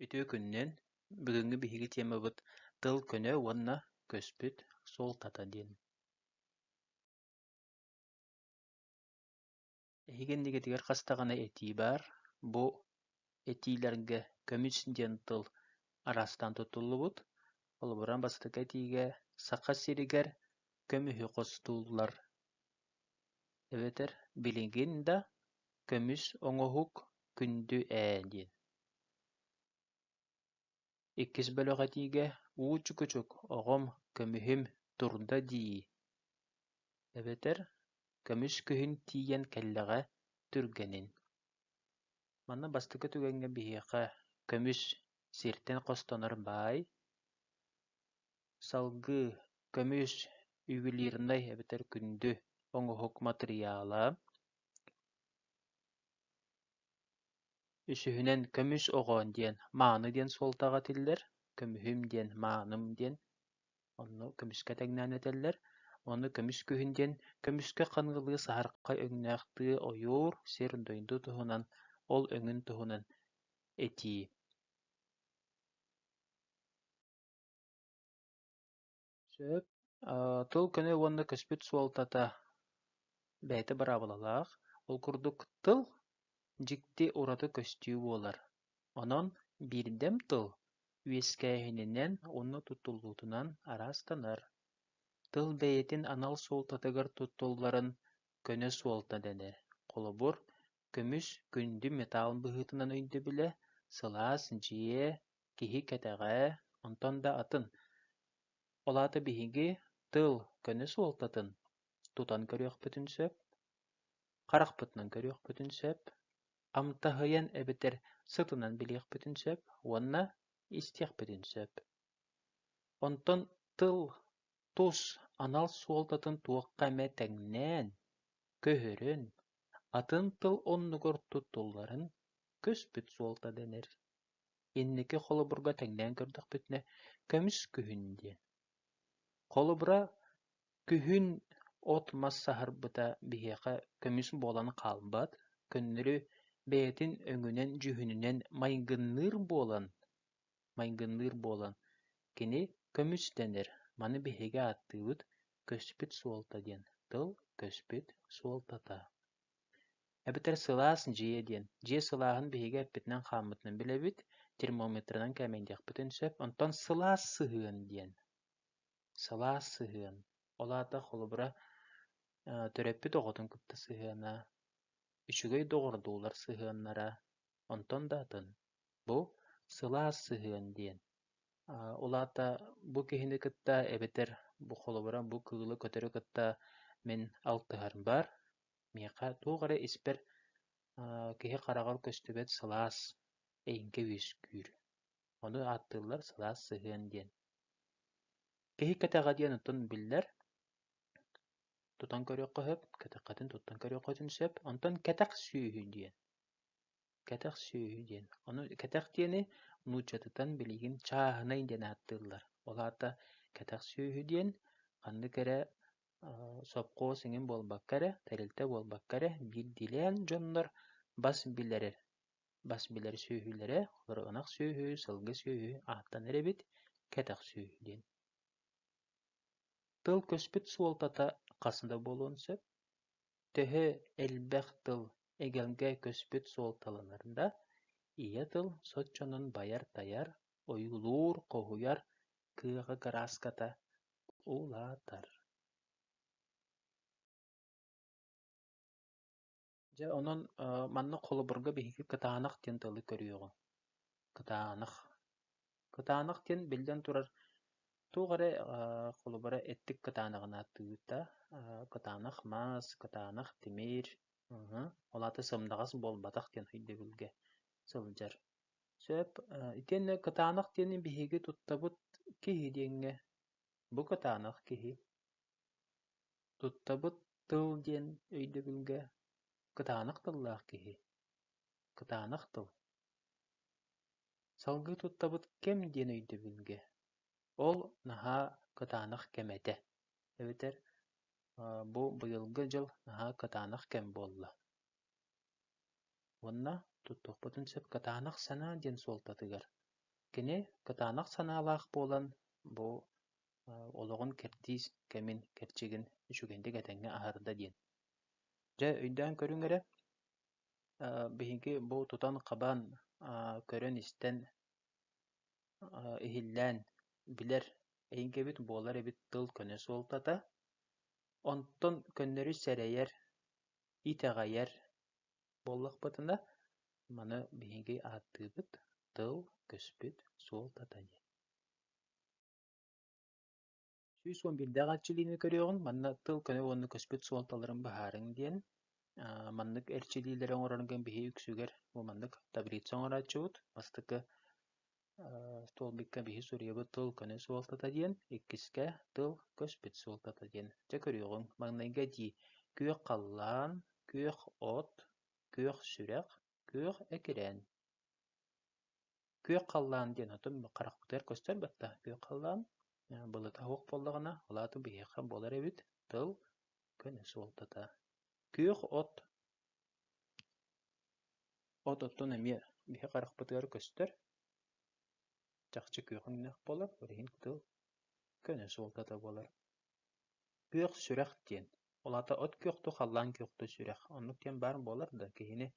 Ütü künnen бүгүнгү биһиги темабыт тыл көнө уонна көспүт суолтата диэн. Эһигеннигитигэр хастаҕына этии баар. Бу этиилэргэ көмүс диэн тыл араастан тутуллубут. Олобуран бастыка этиигэ саха сиригэр көмүһү хостууллар. Эбетер билигин да көмүс оҥоһук күндү диэн. Иккис бөлөҕ этиигэ уучу-кучук оҕом көмүһүм турда дии. Эбетер көмүс күһүн тиийэн кэллэҕэ түргэнин. Манна бастыка түгэҥҥэ биһиэхэ көмүс сиртэн хостонор баай. Салгыы көмүс үгүлиирнай эбетер күндү оҥоһук материала. Үсүһүнэн көмүс оҕоон диэн мааны диэн суолтаҕа тиллэр, көмүһүм диэн мааным диэн онно көмүскэ тэгнээн этэллэр. Ону көмүс күһүн диэн көмүскэ ханыылыы саһархха өҥнөөхтыы ойуур сир дойду туһунан ол өҥүн туһунан этии. Сөп, тыл көнө уонна көспүт суолтата бэйэтэ бараабылалаах. Ол курдук тыл дьикти ураты көстүү буолар. Онон биирдэм тыл үөскээһининэн уонна туттуллуутунан араастанар. Тыл бэйэтин анал суолтатыгар туттулларын көнө суолта дэнэ. Холобур көмүс күндү металл быһыытынан өйдө билэ, сылаас дьиэ, киһи кэтэҕээ, онтон да атын. Олаата биһиги тыл көнө суолтатын тутан көрүөхпүтүн сөп, харахпытынан көрүөхпүтүн сөп, амтаһыйан эбитэр сытынан билиэхпүтүн сөп, уонна истиэхпүтүн сөп. Онтон тыл тус анал суолтатын туохха эмэ тэҥнээн, көһөрөн, атын тыл оннугор туттулларын көспүт суолта дэнэр. Инники холобурга тэҥнээн көрдөхпүтүнэ көмүс күһүн диэн. Холобура күһүн от мас саһарбыта биһиэхэ көмүс буолан хаалбат, көннөрү бэйэтин өҥүнэн дьүһүнүнэн майгынныыр буолан кини көмүс дэнэр. Маны биһиги ааттыыбыт көспүт суолта диэн. Тыл көспүт суолтата. Эбитэр сылаас дьиэ диэн. Дьиэ сылааһын биһиги эппитинэн хааммытынан билэбит, термометрынан кэмэйдиэхпитин сөп, онтон сылаас сыһыан диэн. Сылаас сыһыан. Олаата холобура төрөппүт оҕотун кытта сыһыана, үчүгэй доҕордуулар сыһыаннара, онтон да атын. Бу сылаас сыһыан диэн. Улаата бу киһини кытта эбитэр бу холобура бу кыылы көтөрү кытта мен алтыһар бар. Миэхэ туох эрэ испэр киһи хараҕар көстүбэт сылаас эйингэ үөскүүр. Ону ааттыыллар сылаас сыһыан диэн. Киһи кэтэҕэ диэн оттон биллэр тутан көрүөххө сөп, кэтэххэтин туттан көрүөххөтүн сөп, онтон кэтэх сүүһү диэн. Кэтэх сүүһү диэн. Ону кэтэх диэни нууччатытан билигин чааһынай диэн ааттыыллар. Олаата кэтэх сүүһү диэн ханнык эрэ сопхуо сиҥин буолбакка эрэ, тэрилтэ буолбакка эрэ биирдилээн дьоннор бас билэр сүүһүлэрэ, олорҕунах сүүһү, сылгы сүүһү ааттан эрэбит кэтэх сүүһү диэн. Тыл көспүт суолтата хасыда буолуон сөп, төһө элбэх тыл эгелгэ көспүт суолталанарда, ийэ тыл сот дьонун байар-тайар, ойуулуур, хоһуйар, кыаҕа гарааската уулаатар. Дьэ онон манна холобурга биһиги кытаанах диэн тылы көрүөҕүҥ. Кытаанах диэн билдэн турар. Туох эрэ холобура эттик кытаанаҕына ааттыыта, кытаанах маас, кытаанах тимир, олаата сымнаҕас буолбатах диэн өйдөбүлгэ сылдьар. Сөп, итиэннэ кытаанах диэни биһиги туттабыт киһи диэҥҥэ. Бу кытаанах киһи. Туттабыт тыл диэн өйдөбүлгэ кытаанах тыллаах киһи. Кытаанах тыл. Салгыы туттабыт кэм диэн өйдөбүлгэ. Ол наһаа кытаанах кэмэтэ. Эбитэр бу быйылгы дьыл наһаа кытаанах кэм буолла. Уонна туттуохпутун сөп кытаанах санаа диэн суолтатыгар. Kini kıtanaq sanalaq bolan bu oloğun kertiis kemin kerçigin üçügendi getenge aharda diyen. Ja öйдөөн көрүңөрө bihingi bu tutan qaban көрөн истен ihillään biler eýingebit buolar ebit tыл көне суолтата, онтон көннөрү сэрейэр, ит буоллахпытына маны биһиги ааттыыбыт тыл көспүт суолтата дии. Сүүс 11-дээх аччылиини көрүөҕүн манна тыл көне уонну көспүт суолталарын баһаарыҥ диэн маннык эрчилиилэрэ оҥорорунген биһиги үксүгэр бу маннык таблица оҥорааччыбыт мастыкы столбикка биһи сурыйабыт тыл көне суолтата диэн иккиске тыл көспүт суолтата диэн дьэ көрүөҕүҥ маҥнайга дии күөх халлаан, күөх от, күөх сүрэх, күөх экирээн. Күөх халлаан диэн отун харахпытыгар көстөр батта күөх халлаан былыта хуох боллаҕына улааты биһиэхэ буолар эбит тыл көне суолтата. Күөх от оттон эмиэ биһи харахпытыгар көстөр чахчы күөхүҥ нэх болар, өрүһүн тыл көне суолтата буолар. Күөх сүрэх диэн улаата от күөхту халлаан күөхту сүрэх оннук диэн баар буолар да киһини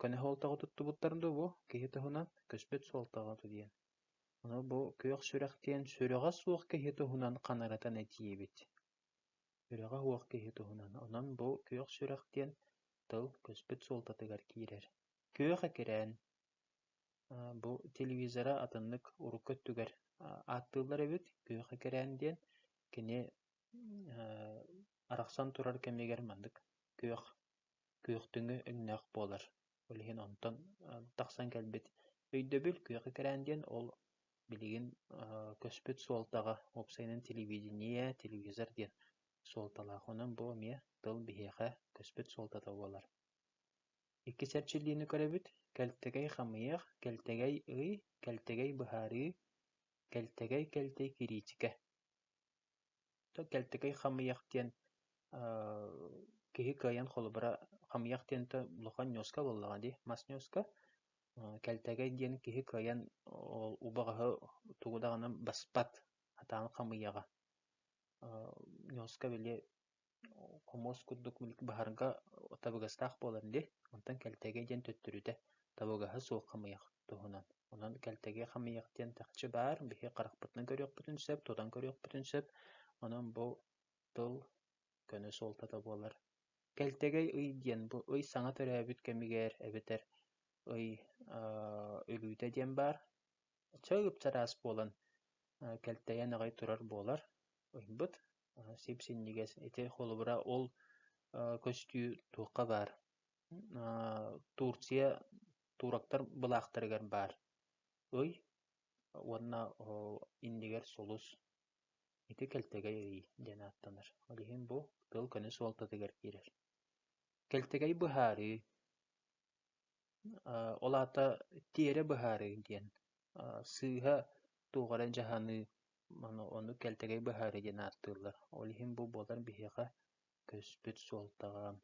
көне суолтаҕа туттубуттарын дуу бу киһи туһунан көспүт суолтаҕа диэн. Ону бу күөх сүрэх диэн сүрэҕэ суох киһи туһунан ханарытан этиэбит. Сүрэҕэ суох киһи туһунан. Онон бу күөх сүрэх диэн тыл көспүт суолтатыгар киирэр. Күөх экирээн бу телевизора атыннык урук көттүгэр ааттыылар эбит күөх экирээн диэн кини арахсан турар кэмигэр маннык күөхтүҥү өҥнөөх буолар. Олиһин онтон тахсан кэлбит өйдөбүл күөх экирээн диэн ол билигин көспүт суолтаҕа уопсайынан телевидение, телевизор диэн суолталаах. Онон бу эмиэ тыл биһиэхэ көспүт суолтата буолар. Икки сэрчиллиини көрөбүт кэлтэгэй хамыйах, кэлтэгэй ый, кэлтэгэй быһаарыы, кэлтэгэй кэлтэй киритикэ. Кэлтэгэй хамыйах диэн киһи кыайан холубара хамыйах диэнтэ улахан ньоска буоллаҕа дии, мас ньоска. Кэлтэгэй диэн киһи кыайан убаҕаһы тугудаҕынан баспат атаан хамыйаҕа. Ньоска били хомуос курдук баһарга табыгастаах буолан дии, онтон кэлтэгэй диэн төттөрүтэ табыгаһы суох хамыйах туһунан. Онон кэлтэгэй хамыйах диэн тахчы баар биһи харахпытынан көрүөхпүтүн сөп, тутан көрүөхпүтүн сөп. Онон бу тыл көне суолтата буолар. Кэлтэгэй ый диэн бу ый саҥа төрөөбүт кэмигэр эбитэр ый өлүүтэ диэн баар. Чыгып чараас буолан кэлтэйэн аҕай турар буолар. Ойбут сип-синнигээс ити холубура ол көстүү туукка баар. Турция турактар былаахтарыгар баар. Ый уонна иннигэр солус ити кэлтэгэй ый диэн ааттанар. Олиһин бу тыл көне суолтатыгар киирэр. Кэлтэгэй быһаарыы олаата тиэрэ быһаарыы диэн сыыһа туuҕара дьаһаны ону кэлтэгэй быһаарыы диэн ааттыыллар. Олиһин бу буолар биһиэхэ көспүт суолтаҕа.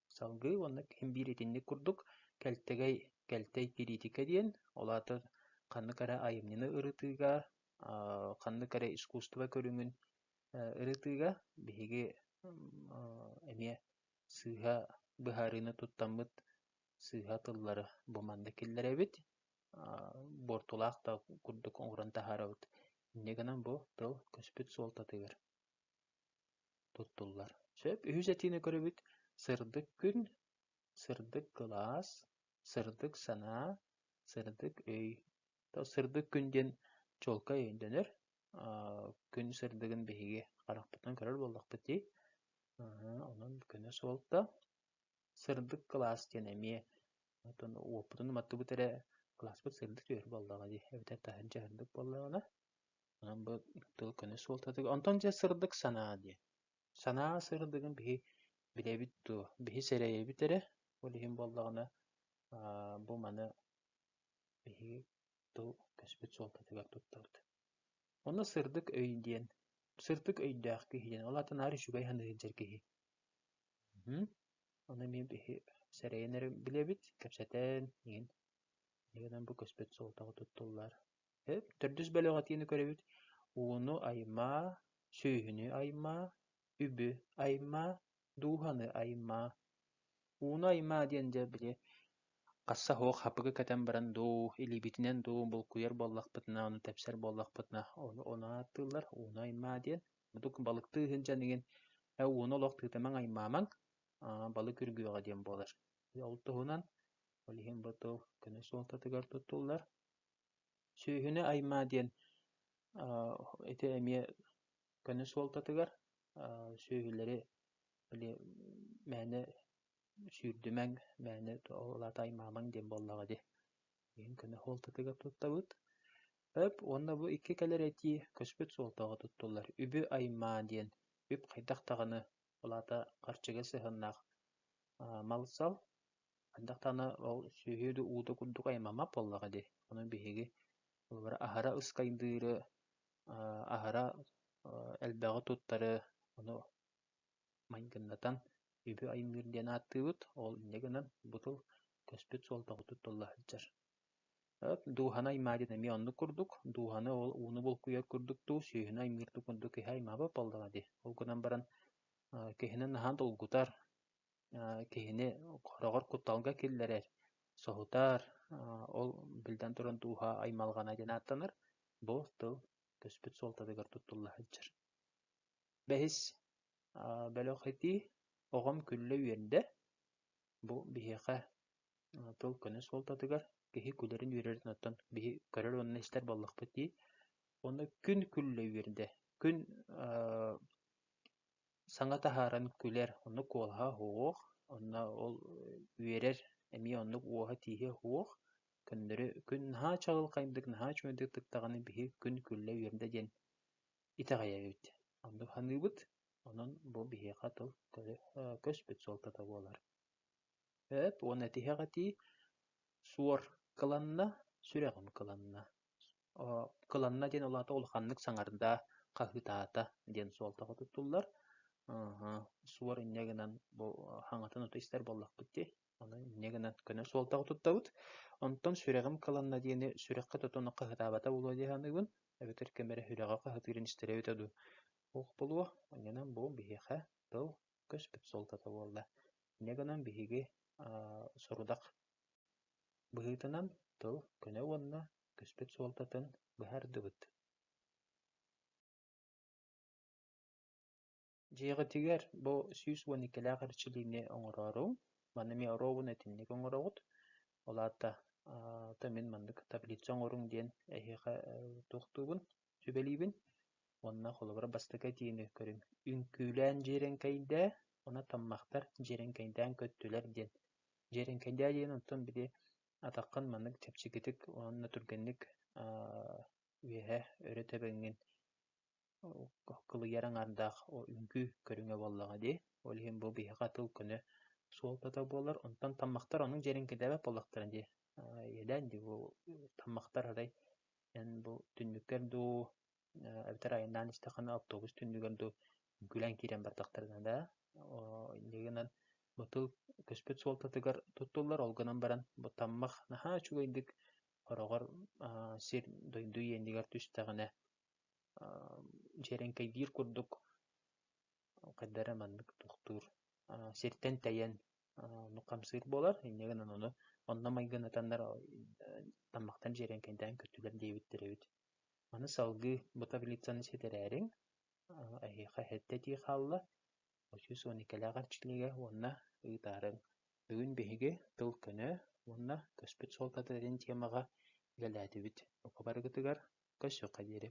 Салгыы уонна киһин биир итинник курдук кэлтэгэй кэлтэй киритикэ диэн олаата ханнык эрэ айымньыны ырытыыга, ханнык эрэ искусство көрүҥүн ырытыыга биһиги эмиэ сыыһа быһаарыыны туттаммыт сыыһа тыллары бу маннык киллэр эбит буортулаах да курдук оҥуран таһаарабыт. Инне гынан бу тыл көспүт суолтатыгар туттуллар. Сөп үһүс этиини көрөбүт сырдык күн, сырдык кылаас, сырдык санаа, сырдык өй. Сырдык күн диэн чолка өйдөнөр. Күн сырдыгын биһиги харахпытынан көрөр буоллахпыт дии. Онон көне суолта сырдык кылаас диэн эмиэ уоппутун маттыбыт эрэ кылааспыт сырдык түөр буоллаҕа дии. Эбитэ таһын дьаһырдык буоллаҕына. Онон бу тыл көне суолтатыгар. Онтон дьэ сырдык санаа дии. Санаа сырдыгын биһи билэбит дуу. Биһи сэрэйэбит эрэ олиһин буоллаҕына бу маны биһиги тыл көспүт суолтатыгар туттабыт. Онно сырдык өй диэн. Сырдык өйдөөх киһи диэн. Олаата наары үчүгэй ханыылдьар киһи. Ону мен биһи сэрэйэн эрэ билэбит, кэпсэтэн иһин Негенен бу көспөт суолтаҕы туттуллар. Төрдүс бөлөҕатиини көрөбүт. Ууну айма, сүүһүнү айма, үбү айма, дууһаны айма. Ууну айма диэн дьэ били хасса хуох хапыгы кэтэн баран дуу, илибитинэн дуу булкуйар буоллахпытына, ону тэпсэр буоллахпытына, ону ааттыыллар, ууну айма диэн. Мудук балыктыы дьаныгин, ууну олох тыытамаҥ аймаамаҥ, балык үргүөҕэ диэн буолар. Ол туһунан, олиһин ботул көнө суолтатыгар туттуллар. Сүүһүнү айма диэн, ити эмиэ көнө суолтатыгар, сүүһүлэри били мээнэ сүүрдүмэҥ, мээнэ олата аймаамаҥ диэн буоллаҕа ди. Иһин көнө суолтатыгар туттабыт. Уонна бу икки кэлэр эти көспүт суолтаҕа туттуллар. Үбү айма диэн, үп хайдах таҕаны олата харчыга сыһыннаах малсал, хайдах таҕаны ол сүүһү ууда курдук аймамап буоллаҕа ди. Онун биһиги олбара аһара ыскайдыыры, аһара элбэҕи туттары, ону майгыннатан үбү аймыыр диэн ааттыыбыт, ол инне гынан бутул көспүт суолтаҕы туттуллаһылдьар. Дууһаны айма диэн эмиэ оннук курдук, дууһаны ол ууну булкуйар курдуктуу, сүүһүнү аймыырдуу курдук киһи аймаабап буоллаҕа ди. Ол гынан баран киһини наһаа долгутар, киһини хороҕор кутталга киллэрэр, соһутаар, ол билдэн туран дууһа аймалҕана диэн ааттанар, бу тыл көспүт суолтатыгар туттуллаһылдьар. Бэһис бөлөҕүти оҕом күллэ үөрдэ, бу биһиэхэ тыл көнө суолтатыгар киһи күлэрин үөрэрин оттон биһи көрөр уонна истэр буоллахпыт дии, онно күн күллэ үөрдэ, күн саҥа таһааран күлэр, онно куолаһа хуох, онно ол үөрэр, эмиэ оннук уоһа тииһэ хуох, көннөрү күн наһаа чаҕылхайдык, наһаа чүөдүк тыктаҕаны биһи күн күллэ үөрдэ диэн итэҕэйэбит. Онно ханыыбыт, онон бу биһиэхэ тыл көспүт суолтата буолар. Уонна тиһэҕэтии суор кыланна, сүрэҕим кыланна. Кыланна диэн олаата улаханнык саҥарда, хаһыытаата диэн суолтаҕа туттуллар. Суор инне гынан бу хаҥатын уту истэр буоллахпыт дии, ону инне гынан көнө суолтаҕа туттабыт. Онтон сүрэҕим кыланна диэни сүрэххэ тотуну хаһыытаабата булуо диэханыгын, эбэтэр кэмэрэ хүрэҕэ хаһытыырын истэрэбит оду уох булуо, онньонан бу биһиэхэ тыл көспүт суолтата буолла. Инне гынан биһиги сурудах быһыытынан тыл көнө уонна көспүт суолтатын быһаардыбыт. Дьиэҕэтигэр бу сүүс уониккэлээх арчылыыны оҥороорум, манными орообун этинник оҥороҕут, олаата тымын маннык таблица оҥоруҥ диэн эһиэхэ тухтуубун, сүбэлиибин, уонна холобура бастыка тиини көрүм. Үҥкүүлээн дьиэрэнкэйдээ, уна таммахтар дьиэрэнкэйдээн көттүлэр диэн. Дьиэрэнкэйдээ диэн онтон били атаххын маннык чэпчигитик уонна түргэнник үөһэ өрө төбөҥҥүн кылыйар аҥаардаах үҥкүү көрүҥэ буоллаҕа дии. Олиһин бу биһиэхэ тыл көнө суолтата буолар, онтон таммахтар онуҥ дьиэрэнкэйдээбэт буоллахтара дии. Иэлээн дии бу таммахтар арай бу түннүккэр дуу, эбитэр айаннаан истэххына автобус түннүгэр дуу үҥкүүлээн киирэн бардахтарына да. Иннигинан бу тыл көспүт суолтатыгар туттуллар, ол гынан баран бу таммах наһаа чугайдык хороҕор сир дойдуу иэндигэр түстэҕинэ дьиэрэнкэйдиир курдук хайдара маннык тухтуур сиртэн тэйэн нукамсыыр буолар, иннигинан ону онно майгынатаннар таммахтан дьиэрэнкэйдээн көттүлэр диэбиттэрэбит. Маны салгыы бу таблицаны ситэрээриҥ эһиэхэ хэтtä дии хаалла, сүүс уониккэлээх арчылыыга уонна ыытаарыҥ. Бүгүн биһиги тыл көнө уонна көспүт суолтатыгарын темаҕа үлэлээтибит. Ука барыгытыгар көссүөххэ диэри.